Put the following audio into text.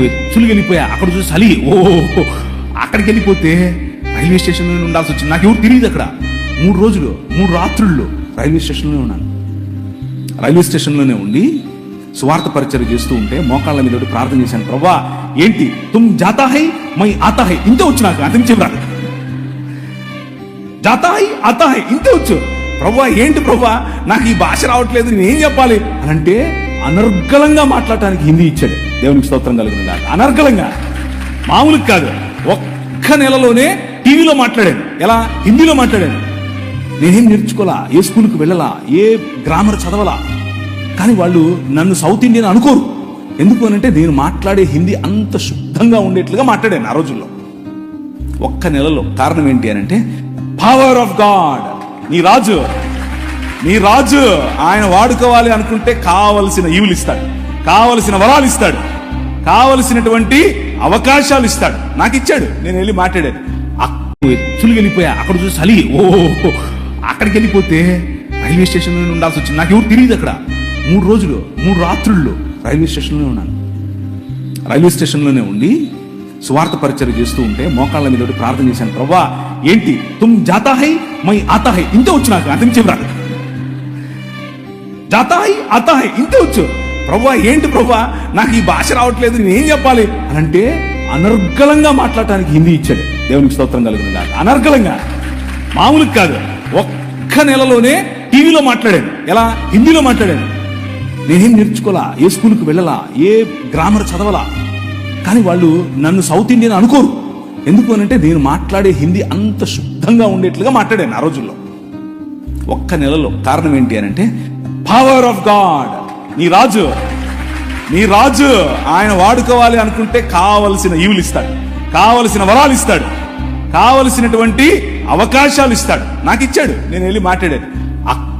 ఎత్తులు వెళ్ళిపోయా. అక్కడ చూసి చలి, అక్కడికి వెళ్ళిపోతే రైల్వే స్టేషన్లో ఉండాల్సి వచ్చింది. నాకు ఎవరు తెలియదు. అక్కడ 3 రోజులు 3 రాత్రుళ్ళు రైల్వే స్టేషన్లోనే ఉన్నాను. రైల్వే స్టేషన్లోనే ఉండి స్వార్థ పరిచయం చేస్తూ ఉంటే మోకాళ్ళ మీద ప్రార్థన చేశాను. ప్రభా ఏంటి తుమ్ జాతా హై మై ఆతా హై, ఇంతే వచ్చు నాకు, అంతకు చెప్పరాదు. జాతా హై ఆతా హై ఇంతే వచ్చు. ప్రభా ఏంటి ప్రభా నాకు ఈ భాష రావట్లేదు, నేనేం చెప్పాలి అని అంటే అనర్గళంగా మాట్లాడటానికి హిందీ ఇచ్చాడు. దేవునికి స్తోత్రం కలుగును గాక. అనర్గళంగా, మామూలు కాదు. ఒక్క నెలలోనే టీవీలో మాట్లాడాను. ఎలా? హిందీలో మాట్లాడాను. నేనేం నేర్చుకోలా, ఏ స్కూల్కి వెళ్ళలా, ఏ గ్రామర్ చదవలా. కానీ వాళ్ళు నన్ను సౌత్ ఇండియన్ అనుకోరు. ఎందుకు అనంటే నేను మాట్లాడే హిందీ అంత శుద్ధంగా ఉండేట్లుగా మాట్లాడాను ఆ రోజుల్లో. ఒక్క నెలలో. కారణం ఏంటి అనంటే పవర్ ఆఫ్ గాడ్. నీ రాజు ఆయన వాడుకోవాలి అనుకుంటే కావలసిన ఈవులు ఇస్తాడు, కావలసిన వరాలు ఇస్తాడు, కావలసినటువంటి అవకాశాలు ఇస్తాడు. నాకు ఇచ్చాడు. నేను వెళ్ళి మాట్లాడాను. ఎత్తులు వెళ్ళిపోయా. అక్కడ చూసి చలి, అక్కడికి వెళ్ళిపోతే రైల్వే స్టేషన్లో ఉండాల్సి వచ్చింది. నాకు ఎవరు తెలియదు. అక్కడ 3 రోజులు 3 రాత్రుళ్ళు రైల్వే స్టేషన్లోనే ఉన్నాను. రైల్వే స్టేషన్లోనే ఉండి స్వార్థ పరిచయం చేస్తూ ఉంటే మోకాళ్ళ మీద ప్రార్థన చేశాను. ప్రభా ఏంటి తుమ్ జాతా హై మై ఆతా హై, ఇంతే వచ్చు నాకు, అంతకు చెప్పరాదు. జాతా హై ఆతా హై ఇంతే వచ్చు. ప్రభా ఏంటి ప్రభా నాకు ఈ భాష రావట్లేదు, నేనేం చెప్పాలి అని అంటే అనర్గళంగా మాట్లాడటానికి హిందీ ఇచ్చాడు. దేవునికి స్తోత్రం కలుగును గాక. అనర్గళంగా, మామూలు కాదు. ఒక్క నెలలోనే టీవీలో మాట్లాడాను. ఎలా? హిందీలో మాట్లాడాను. నేనేం నేర్చుకోలా, ఏ స్కూల్కి వెళ్ళలా, ఏ గ్రామర్ చదవలా. కానీ వాళ్ళు నన్ను సౌత్ ఇండియన్ అనుకోరు. ఎందుకు అనంటే నేను మాట్లాడే హిందీ అంత శుద్ధంగా ఉండేట్లుగా మాట్లాడాను ఆ రోజుల్లో. ఒక్క నెలలో. కారణం ఏంటి అనంటే పవర్ ఆఫ్ గాడ్. నీ రాజు ఆయన వాడుకోవాలి అనుకుంటే కావలసిన ఈవులు ఇస్తాడు, కావలసిన వరాలు ఇస్తాడు, కావలసినటువంటి అవకాశాలు ఇస్తాడు. నాకు ఇచ్చాడు. నేను వెళ్ళి మాట్లాడాను.